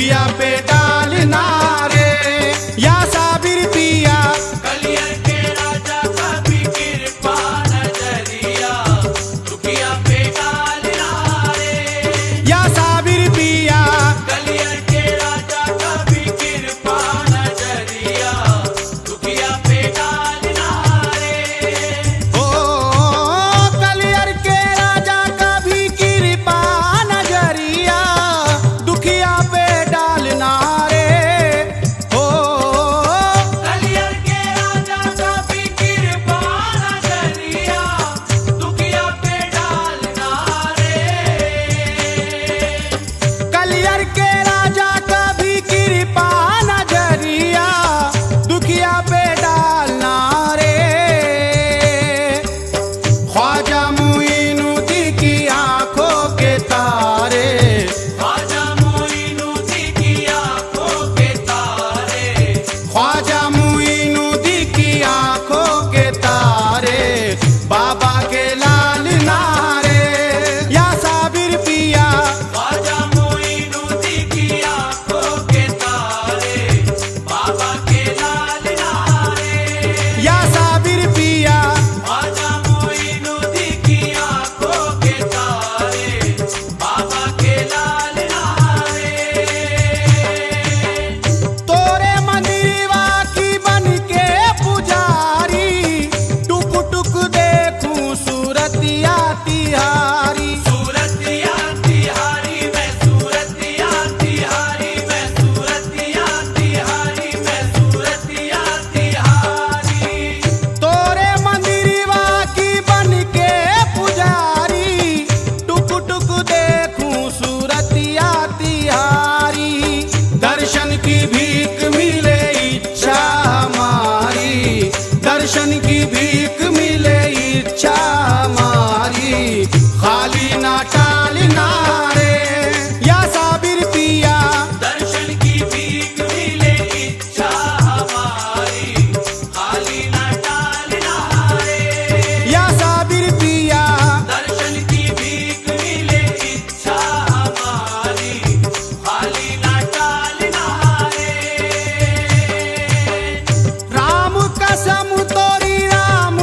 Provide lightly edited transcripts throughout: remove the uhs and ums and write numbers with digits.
दुखिया पे डालना रे या साबिर पिया। कलियर के राजा का भी कृपा नजरिया दुखिया पे डालना रे या साबिर पिया। कलियर के राजा का भी कृपा नजरिया दुखिया पे डालना रे ओ कलियर के राजा का भी कृपा नजरिया दुखिया पे डालना रे। ओ कलियर के राजा का भी कृपा नजरिया दुखिया पे डालना रे कलियर के राजा का भी कृपा नजरिया दुखिया पे डालना रे। ख्वाजा मुइनुद्दीन की आंखों के तारे। ख्वाजा मुइनुद्दीन की आंखों के तारे ख्वाजा मुइनुद्दीन की आंखों के तारे बाबा के लाल नारे या साबिर पिया। ख्वाजा मुइनुद्दीन की आंखों के तारे बाबा के लाल नारे या साबिर पिया। ख्वाजा मुइनुद्दीन की आंखों के तारे बाबा के लाल नारे तोरे मंदिरवा की बन के पुजारी टुक टुक देखूं सूरतिया तिहारी। सूरतिया तिहारी मैं सूरतिया तिहारी मैं सूरतिया तिहारी मैं सूरतिया तिहारी तोरे मंदिरवा की बन के पुजारी टुक टुक देखूं सूरतिया तिहारी। दर्शन की भीख मिले इच्छा हमारी। दर्शन की भीख मिले इच्छा हमारी। खाली ना टालना रे या साबिर पिया। दर्शन की भीख मिले इच्छा हमारी खाली न टालना रे या साबिर पिया। दर्शन की भीख मिले इच्छा हमारी खाली न टालना रे राम कसम तोरी राम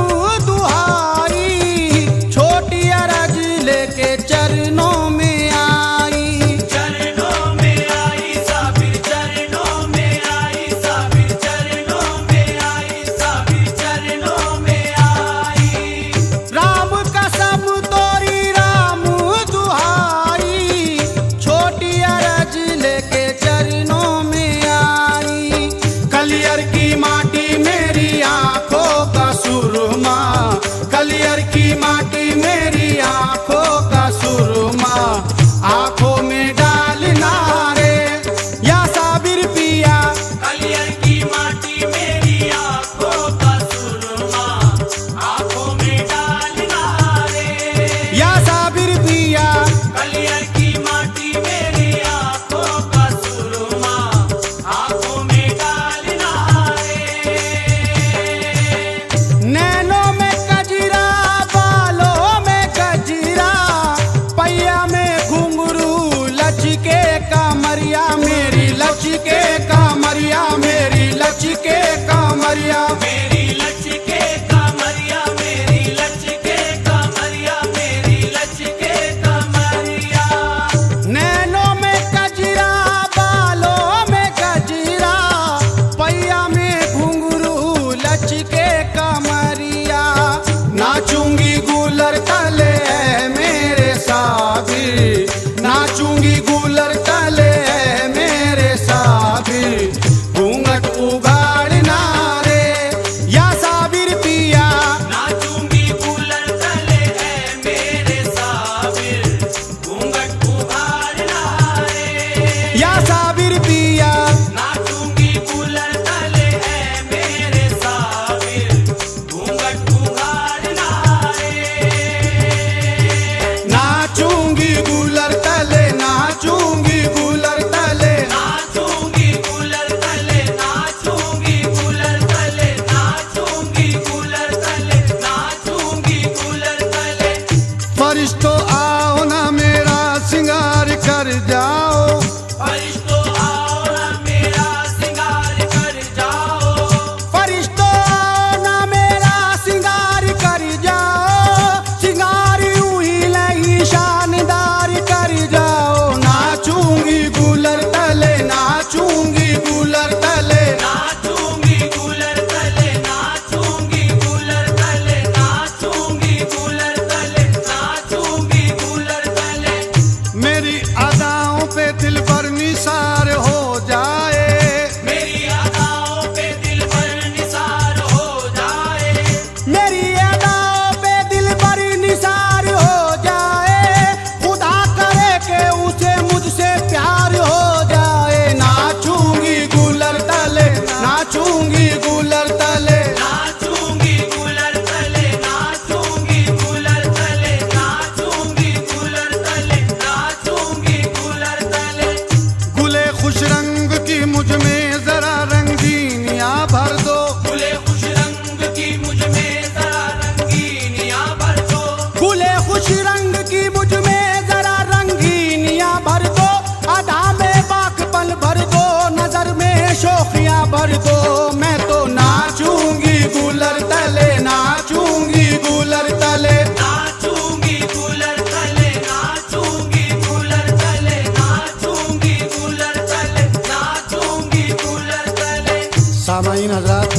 कर दो, मैं तो नाचूंगी कूलर तले, नाचूंगी कूलर तले। नाचूंगी कूलर तले, नाचूंगी कूलर तले, नाचूंगी कूलर तले, नाचूंगी कूलर तले। सामाईन हजरात,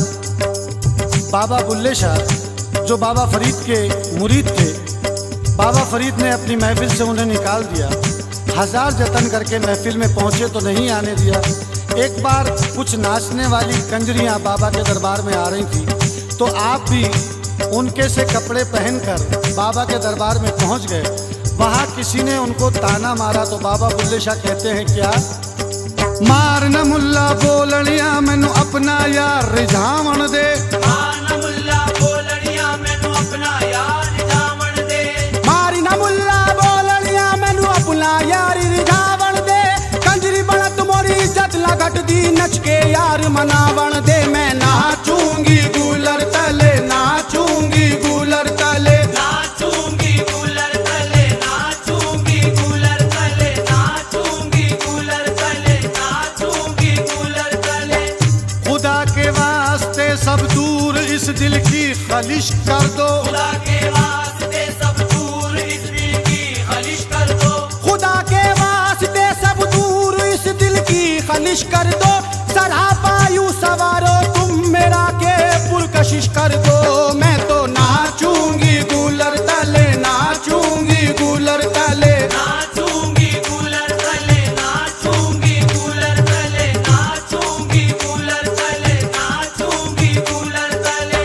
बाबा बुल्ले शाह जो बाबा फरीद के मुरीद थे, बाबा फरीद ने अपनी महफिल से उन्हें निकाल दिया। हजार जतन करके महफिल में पहुंचे तो नहीं आने दिया। एक बार कुछ नाचने वाली कंजरियां बाबा के दरबार में आ रही थी, तो आप भी उनके से कपड़े पहनकर बाबा के दरबार में पहुंच गए। वहां किसी ने उनको ताना मारा तो बाबा बुल्ले शाह कहते हैं क्या? मार न मुल्ला बोलड़िया मैनू अपना यार रिझावण दे, मार मुल्ला बोलड़िया मैनू अपना यार रिझावण दे, मारी न मुल्ला बोलड़िया मैनू अपना यार रिझावण दे। कंजरी बनत मोरी इज्जत लगट दी, नच के यार मनावण दे। मैं नाचूंगी कूलर तले, नाचूंगी कूलर तले। नाचूंगी कूलर तले, नाचूंगी कूलर तले, नाचूंगी कूलर तले, नाचूंगी कूलर तले। खुदा के वास्ते सब दूर इस दिल की खलिश कर दो, खुदा के वास्ते सब दूर इस दिल की खलिश कर दो, खुदा के वास्ते सब दूर इस दिल की खलिश कर दो। सरापायू सवारो तुम मेरा के पुरकशिश कर दो। मैं तो नाचूंगी कूलर तले, नाचूंगी कूलर तले। नाचूंगी कूलर तले, नाचूंगी कूलर तले, नाचूंगी कूलर तले, नाचूंगी कूलर तले।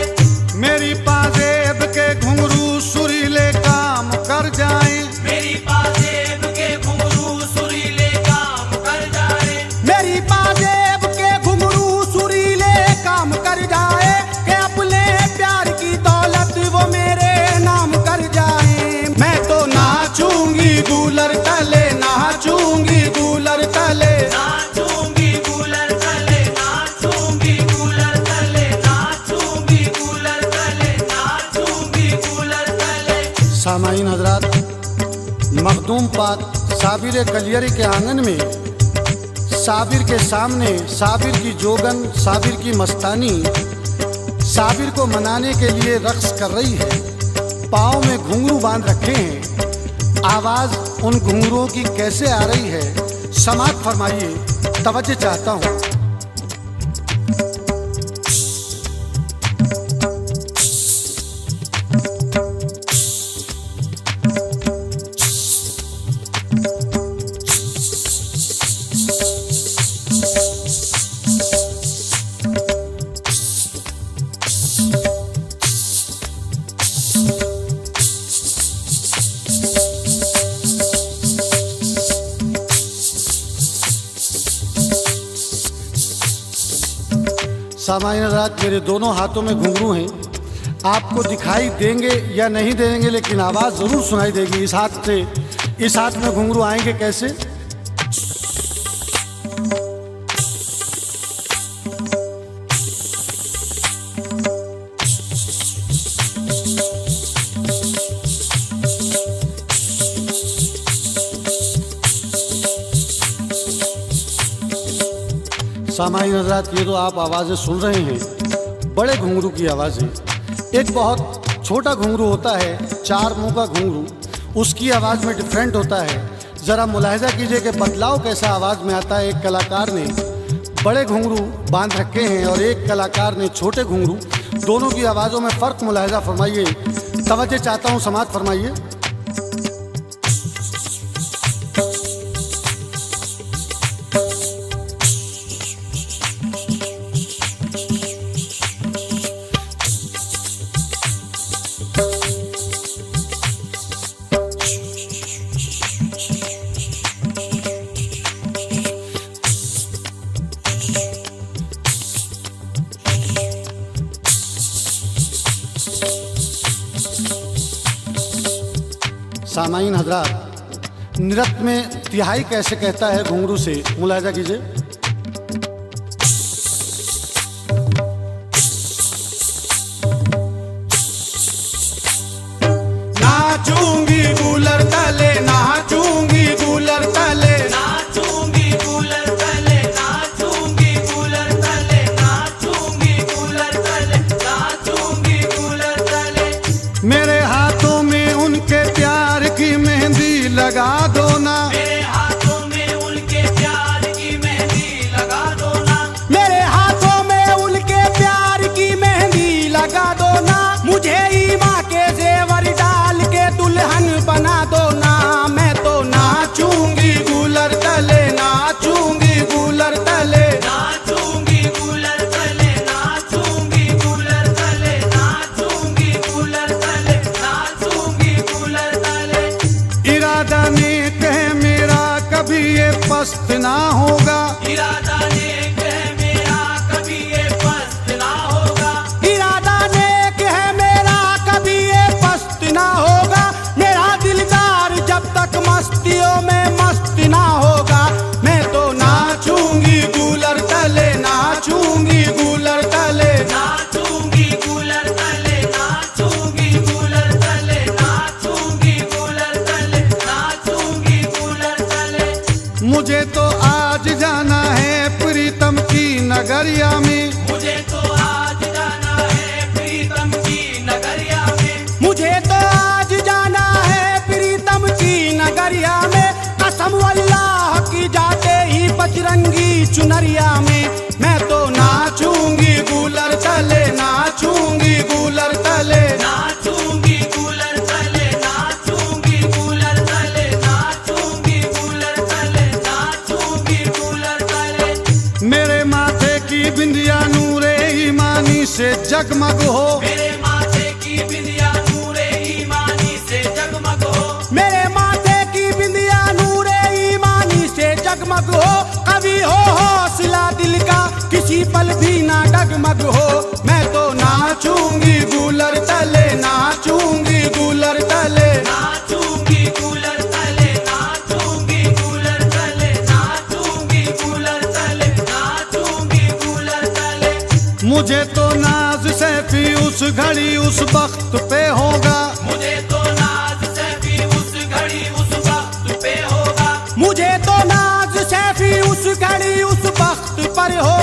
मेरी पाजेब के घुंघरू सुरीले काम कर जाए, मेरी पाजेब के घुंघरू सुरीले काम कर जाए, मेरी पाजेब के घुंघरू सुरीले काम कर जाए। कि अपने प्यार की दौलत वो मेरे नाम कर जाए। मैं तो नाचूंगी कूलर तले, नाचूंगी कूलर तले। नाचूंगी कूलर तले, नाचूंगी कूलर तले, नाचूंगी कूलर तले, नाचूंगी कूलर तले। सामाईन हजरात, मखदूम पाक साबिर कलियरी के आंगन में साबिर के सामने साबिर की जोगन, साबिर की मस्तानी साबिर को मनाने के लिए रक्स कर रही है। पाँव में घुंघरू बांध रखे हैं। आवाज़ उन घुंघरुओं की कैसे आ रही है, समात फरमाइए, तवज्जो चाहता हूँ। सामान्य रात, मेरे दोनों हाथों में घुंघरू हैं। आपको दिखाई देंगे या नहीं देंगे, लेकिन आवाज़ ज़रूर सुनाई देगी। इस हाथ से इस हाथ में घुंघरू आएंगे कैसे? सामान्य हज़रात, ये तो आप आवाज़ें सुन रहे हैं, बड़े घुंघरू की आवाज़ें। एक बहुत छोटा घुंघरू होता है, 4 मुंह का घुंघरू, उसकी आवाज़ में डिफरेंट होता है। ज़रा मुलाहिजा कीजिए कि बदलाव कैसा आवाज़ में आता है। एक कलाकार ने बड़े घुंघरू बांध रखे हैं और एक कलाकार ने छोटे घुंघरू। दोनों की आवाज़ों में फ़र्क मुलाहिजा फरमाइए, तवज्जो चाहता हूँ, समात फरमाइए। सामाईन हजरात, नृत्य में तिहाई कैसे कहता है घुंघरू से, मुलाहिजा कीजिए। नाचूंगी कूलर तले, नाचूंगी कूलर तले, नाचूंगी कूलर तले, नाचूंगी कूलर तले, नाचूंगी लगा दो ना, मेरे हाथों में उनके प्यार की मेहंदी लगा दो ना, मेरे हाथों में उनके प्यार की मेहंदी लगा दो ना, मुझे ईमा के जेवर डाल के दुल्हन बना दो ना। मैं तो नाचूंगी गूलर तले, नाचूंगी गूलर तले, नाचूंगी कूलर तले, नाचूंगी कूलर तले, नाचूंगी कूलर तले, नाचूंगी कूलर तले। इरादा नेक है मेरा कभी ये पस्त ना होगा, इरादा नेक है मेरा कभी ये पस्त ना होगा, इरादा नेक है मेरा कभी ये पस्त ना होगा, मेरा दिलदार जब तक मस्तियों में मस्त ना होगा। मैं तो नाचूंगी गूलर तले, नाचूंगी गूलर तले, नाचूंगी कूलर तले, नाचूंगी कूलर तले, नाचूंगी कूलर तले, नाचूंगी कूलर तले। मुझे तो आज जाना है प्रीतम की नगरिया में, मुझे तो आज जाना है प्रीतम की नगरिया में, मुझे तो आज जाना है प्रीतम की नगरिया में, कसम अल्लाह की जाते ही बजरंगी चुनरिया में। मैं तो नाचूंगी गूलर तले, नाचूंगी गूलर तले, नाचूंगी कूलर तले, नाचूंगी कूलर तले, नाचूंगी कूलर तले, नाचूंगी कूलर तले। मेरे माथे की बिंदिया नूरे ईमानी से जगमग हो, मेरे माथे की बिंदिया नूरे ईमानी से जगमग हो, मेरे माथे की बिंदिया नूरे ईमानी से जगमग हो, कभी हो हौसला दिल का किसी पल भी ना डगमग हो। मैं तो नाचूंगी गूलर तले, नाचूंगी गूलर तले, नाचूंगी कूलर तले, नाचूंगी कूलर तले, नाचूंगी कूलर तले, नाचूंगी कूलर तले। मुझे तो नाज सैफी उस घड़ी उस वक्त पे होगा, मुझे तो नाज सैफी उस घड़ी उस वक्त पे होगा, मुझे तो नाज सैफी उस घड़ी उस वक्त पर हो